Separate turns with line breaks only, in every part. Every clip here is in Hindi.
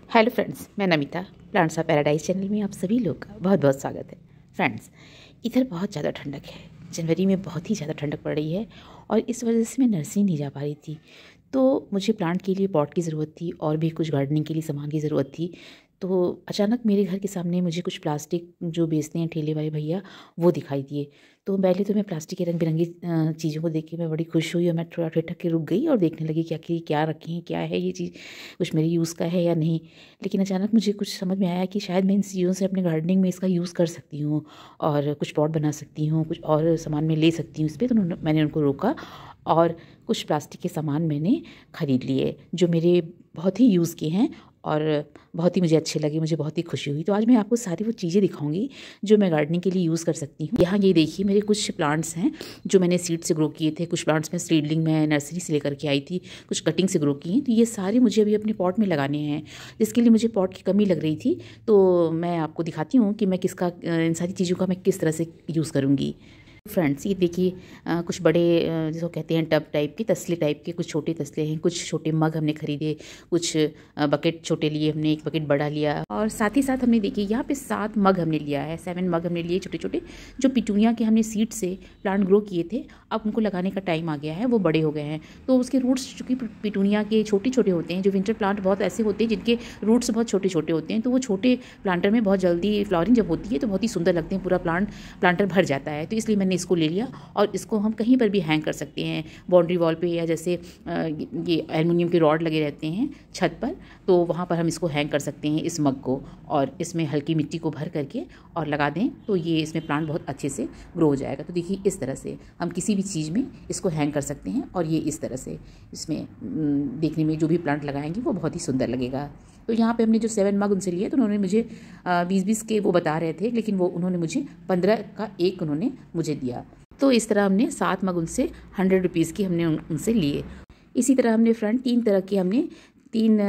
हेलो फ्रेंड्स, मैं Namita. Plants of paradise channel में आप सभी लोग का बहुत बहुत स्वागत है। फ्रेंड्स, इधर बहुत ज़्यादा ठंडक है। जनवरी में बहुत ही ज़्यादा ठंडक पड़ रही है और इस वजह से मैं नर्सरी नहीं जा पा रही थी। तो मुझे प्लांट के लिए पॉट की ज़रूरत थी और भी कुछ गार्डनिंग के लिए सामान की ज़रूरत थी। तो अचानक मेरे घर के सामने मुझे कुछ प्लास्टिक जो बेचते हैं ठेले वाले भैया, वो दिखाई दिए। तो पहले तो मैं प्लास्टिक के रंग बिरंगी चीज़ों को देख के मैं बड़ी खुश हुई और मैं थोड़ा ठिठक के रुक गई और देखने लगी कि आखिर क्या रखे हैं, क्या है ये चीज़, कुछ मेरे यूज़ का है या नहीं। लेकिन अचानक मुझे कुछ समझ में आया कि शायद मैं इन चीज़ों से अपने गार्डनिंग में इसका यूज़ कर सकती हूँ और कुछ पॉट बना सकती हूँ, कुछ और सामान मैं ले सकती हूँ इस पर। तो मैंने उनको रोका और कुछ प्लास्टिक के सामान मैंने ख़रीद लिए जो मेरे बहुत ही यूज़ के हैं और बहुत ही मुझे अच्छे लगे, मुझे बहुत ही खुशी हुई। तो आज मैं आपको सारी वो चीज़ें दिखाऊंगी जो मैं गार्डनिंग के लिए यूज़ कर सकती हूँ। यहाँ ये देखिए, मेरे कुछ प्लांट्स हैं जो मैंने सीड से ग्रो किए थे। कुछ प्लांट्स में सीडलिंग में नर्सरी से लेकर के आई थी, कुछ कटिंग से ग्रो की हैं। तो ये सारे मुझे अभी अपने पॉट में लगाने हैं, जिसके लिए मुझे पॉट की कमी लग रही थी। तो मैं आपको दिखाती हूँ कि मैं इन सारी चीज़ों का मैं किस तरह से यूज़ करूँगी। फ्रेंड्स, ये देखिए, कुछ बड़े जिसको कहते हैं टब टाइप के, तसले टाइप के, कुछ छोटे तसले हैं, कुछ छोटे मग हमने खरीदे, कुछ बकेट छोटे लिए हमने, एक बकेट बड़ा लिया। और साथ ही साथ हमने देखिए यहाँ पे 7 मग हमने लिया है, 7 मग हमने लिए छोटे छोटे, जो पिटूनिया के हमने सीड से प्लांट ग्रो किए थे। अब उनको लगाने का टाइम आ गया है, वो बड़े हो गए हैं। तो उसके रूट्स चूँकि पिटूनिया के छोटे छोटे होते हैं, जो विंटर प्लांट बहुत ऐसे होते हैं जिनके रूट्स बहुत छोटे छोटे होते हैं, तो वो छोटे प्लांटर में बहुत जल्दी फ्लावरिंग जब होती है तो बहुत ही सुंदर लगते हैं, पूरा प्लांटर भर जाता है। तो इसलिए मैंने इसको ले लिया और इसको हम कहीं पर भी हैंग कर सकते हैं, बाउंड्री वॉल पे, या जैसे ये एल्युमिनियम के रॉड लगे रहते हैं छत पर, तो वहाँ पर हम इसको हैंग कर सकते हैं इस मग को, और इसमें हल्की मिट्टी को भर करके और लगा दें तो ये इसमें प्लांट बहुत अच्छे से ग्रो हो जाएगा। तो देखिए, इस तरह से हम किसी भी चीज़ में इसको हैंग कर सकते हैं और ये इस तरह से इसमें देखने में जो भी प्लांट लगाएंगे वो बहुत ही सुंदर लगेगा। तो यहाँ पे हमने जो 7 मग उनसे लिए, तो उन्होंने मुझे 20-20 के वो बता रहे थे, लेकिन वो उन्होंने मुझे 15 का एक उन्होंने मुझे दिया। तो इस तरह हमने 7 मग उनसे 100 रुपीज़ की हमने उनसे लिए। इसी तरह हमने फ्रेंड 3 तरह की हमने 3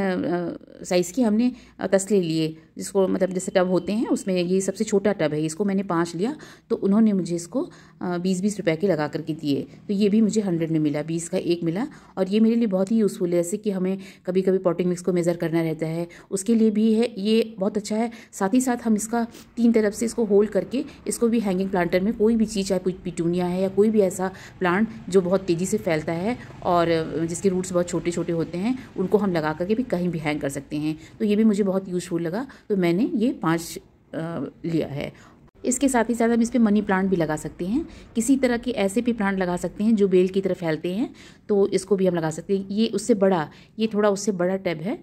साइज़ की हमने तसले लिए, जिसको मतलब जैसे टब होते हैं उसमें ये सबसे छोटा टब है, इसको मैंने 5 लिया। तो उन्होंने मुझे इसको 20-20 रुपए के लगा करके दिए। तो ये भी मुझे 100 में मिला, 20 का एक मिला। और ये मेरे लिए बहुत ही यूज़फुल है, जैसे कि हमें कभी कभी पॉटिंग मिक्स को मेज़र करना रहता है, उसके लिए भी है, ये बहुत अच्छा है। साथ ही साथ हम इसका 3 तरफ से इसको होल्ड करके इसको भी हैंगिंग प्लांटर में कोई भी चीज़, चाहे कोई पिटूनिया है या कोई भी ऐसा प्लांट जो बहुत तेज़ी से फैलता है और जिसके रूट्स बहुत छोटे छोटे होते हैं, उनको हम लगा करके भी कहीं भी हैंग कर सकते हैं। तो ये भी मुझे बहुत यूज़फुल लगा, तो मैंने ये 5 लिया है। इसके साथ ही साथ हम इस पर मनी प्लांट भी लगा सकते हैं, किसी तरह के ऐसे भी प्लांट लगा सकते हैं जो बेल की तरह फैलते हैं, तो इसको भी हम लगा सकते हैं। ये उससे बड़ा, ये थोड़ा उससे बड़ा टब है,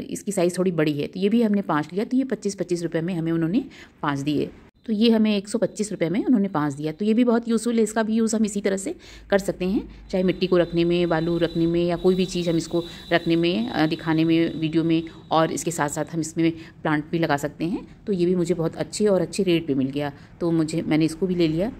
इसकी साइज़ थोड़ी बड़ी है, तो ये भी हमने 5 लिया। तो ये 25-25 रुपये में हमें उन्होंने 5 दिए। तो ये हमें 125 रुपये में उन्होंने 5 दिया। तो ये भी बहुत यूज़फुल है, इसका भी यूज़ हम इसी तरह से कर सकते हैं, चाहे मिट्टी को रखने में, बालू रखने में, या कोई भी चीज़ हम इसको रखने में, दिखाने में वीडियो में, और इसके साथ साथ हम इसमें प्लांट भी लगा सकते हैं। तो ये भी मुझे बहुत अच्छे रेट पे मिल गया, तो मैंने इसको भी ले लिया।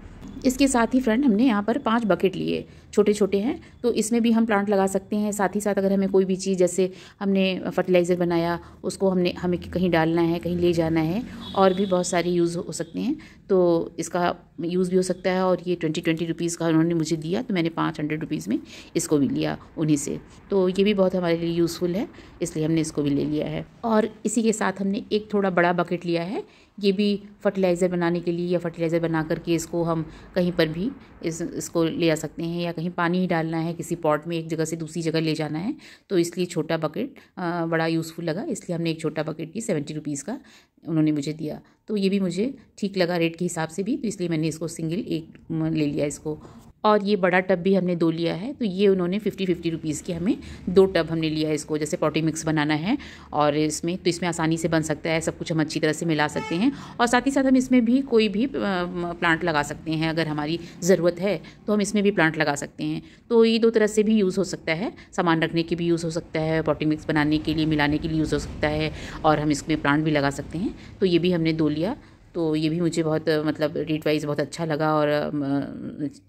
इसके साथ ही फ्रेंड हमने यहाँ पर 5 बकेट लिए, छोटे छोटे हैं, तो इसमें भी हम प्लांट लगा सकते हैं। साथ ही साथ अगर हमें कोई भी चीज़, जैसे हमने फर्टिलाइज़र बनाया, उसको हमें कहीं डालना है, कहीं ले जाना है, और भी बहुत सारे यूज़ हो सकते हैं, तो इसका यूज़ भी हो सकता है। और ये 20 रुपीज़ का उन्होंने मुझे दिया, तो मैंने 500 रुपीज़ में इसको भी लिया उन्हीं से। तो ये भी बहुत हमारे लिए यूज़फुल है, इसलिए हमने इसको भी ले लिया है। और इसी के साथ हमने एक थोड़ा बड़ा बकेट लिया है, ये भी फर्टिलाइज़र बनाने के लिए, या फर्टिलाइज़र बना करके इसको हम कहीं पर भी इसको ले जा सकते हैं, या कहीं पानी ही डालना है किसी पॉट में, एक जगह से दूसरी जगह ले जाना है, तो इसलिए छोटा बकेट बड़ा यूज़फुल लगा, इसलिए हमने एक छोटा बकेट की 70 रुपीज़ का उन्होंने मुझे दिया। तो ये भी मुझे ठीक लगा रेट के हिसाब से भी, तो इसलिए मैंने इसको सिंगल एक ले लिया इसको। और ये बड़ा टब भी हमने 2 लिया है, तो ये उन्होंने 50-50 रुपीज़ की हमें 2 टब हमने लिया है इसको, जैसे पॉटिंग मिक्स बनाना है और इसमें आसानी से बन सकता है, सब कुछ हम अच्छी तरह से मिला सकते हैं। और साथ ही साथ हम इसमें भी कोई भी प्लांट लगा सकते हैं, अगर हमारी ज़रूरत है तो हम इसमें भी प्लांट लगा सकते हैं। तो ये 2 तरह से भी यूज़ हो सकता है, सामान रखने के भी यूज़ हो सकता है, पॉटिंग मिक्स बनाने के लिए, मिलाने के लिए यूज़ हो सकता है, और हम इसमें प्लांट भी लगा सकते हैं। तो ये भी हमने 2 लिया, तो ये भी मुझे बहुत मतलब रेट वाइज बहुत अच्छा लगा और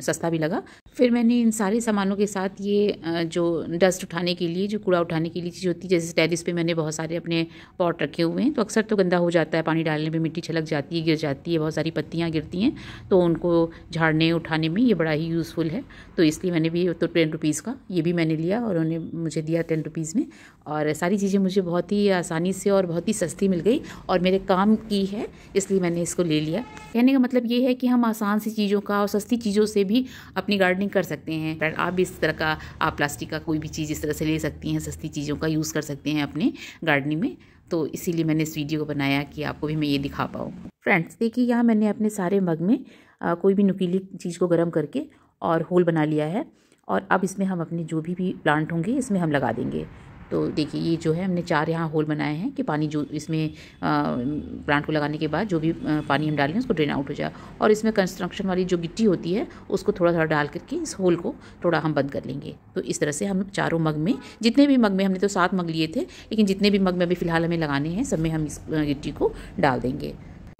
सस्ता भी लगा। फिर मैंने इन सारे सामानों के साथ ये जो डस्ट उठाने के लिए, जो कूड़ा उठाने के लिए चीज़ होती है, जैसे टेरिस पे मैंने बहुत सारे अपने पॉट रखे हुए हैं, तो अक्सर तो गंदा हो जाता है, पानी डालने पे मिट्टी छलक जाती है, गिर जाती है, बहुत सारी पत्तियाँ गिरती हैं, तो उनको झाड़ने उठाने में ये बड़ा ही यूज़फुल है। तो इसलिए मैंने भी तो 10 रुपीज़ का ये भी मैंने लिया और उन्होंने मुझे दिया 10 रुपीज़ में। और सारी चीज़ें मुझे बहुत ही आसानी से और बहुत ही सस्ती मिल गई और मेरे काम की है, इसलिए मैंने इसको ले लिया। कहने का मतलब ये है कि हम आसान सी चीज़ों का और सस्ती चीज़ों से भी अपनी गार्डनिंग कर सकते हैं। आप भी इस तरह का, आप प्लास्टिक का कोई भी चीज़ इस तरह से ले सकती हैं, सस्ती चीज़ों का यूज़ कर सकते हैं अपने गार्डनिंग में। तो इसीलिए मैंने इस वीडियो को बनाया कि आपको भी मैं ये दिखा पाऊँ। फ्रेंड्स देखिए, यहाँ मैंने अपने सारे मग में कोई भी नुकीली चीज़ को गर्म करके और होल बना लिया है और अब इसमें हम अपने जो भी प्लांट होंगे इसमें हम लगा देंगे। तो देखिए, ये जो है हमने 4 यहाँ होल बनाए हैं कि पानी जो इसमें प्लांट को लगाने के बाद जो भी पानी हम डालें उसको ड्रेन आउट हो जाए। और इसमें कंस्ट्रक्शन वाली जो गिट्टी होती है उसको थोड़ा थोड़ा डाल करके इस होल को थोड़ा हम बंद कर लेंगे। तो इस तरह से हम चारों मग में, जितने भी मग में, हमने तो 7 मग लिए थे, लेकिन जितने भी मग में अभी फ़िलहाल हमें लगाने हैं सब में हम इस गिट्टी को डाल देंगे।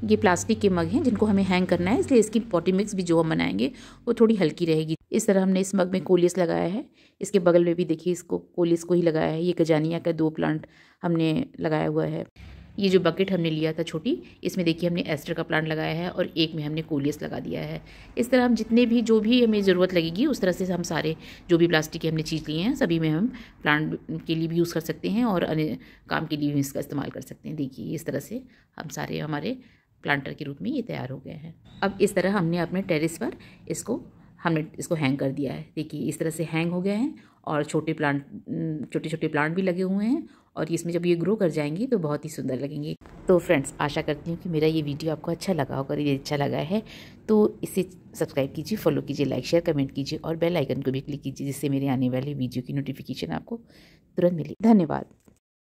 ये प्लास्टिक के मग हैं जिनको हमें हैंग करना है, इसलिए इसकी पॉटी मिक्स भी जो हम बनाएंगे वो थोड़ी हल्की रहेगी। इस तरह हमने इस मग में कोलियस लगाया है, इसके बगल में भी देखिए इसको कोलियस को ही लगाया है। ये गजानिया का 2 प्लांट हमने लगाया हुआ है। ये जो बकेट हमने लिया था छोटी, इसमें देखिए हमने एस्टर का प्लांट लगाया है और एक में हमने कोलियस लगा दिया है। इस तरह हम जितने भी जो भी हमें ज़रूरत लगेगी उस तरह से हम सारे जो भी प्लास्टिक के हमने चीज़ लिए हैं सभी में हम प्लांट के लिए भी यूज़ कर सकते हैं और अन्य काम के लिए भी इसका इस्तेमाल कर सकते हैं। देखिए इस तरह से हम सारे हमारे प्लांटर के रूप में ये तैयार हो गए हैं। अब इस तरह हमने अपने टेरेस पर हमने इसको हैंग कर दिया है। देखिए इस तरह से हैंग हो गए हैं और छोटे छोटे प्लांट भी लगे हुए हैं और इसमें जब ये ग्रो कर जाएंगे तो बहुत ही सुंदर लगेंगे। तो फ्रेंड्स, आशा करती हूँ कि मेरा ये वीडियो आपको अच्छा लगा होगा। यदि अच्छा लगा है तो इसे सब्सक्राइब कीजिए, फॉलो कीजिए, लाइक शेयर कमेंट कीजिए और बेल आइकन को भी क्लिक कीजिए, जिससे मेरे आने वाले वीडियो की नोटिफिकेशन आपको तुरंत मिले। धन्यवाद।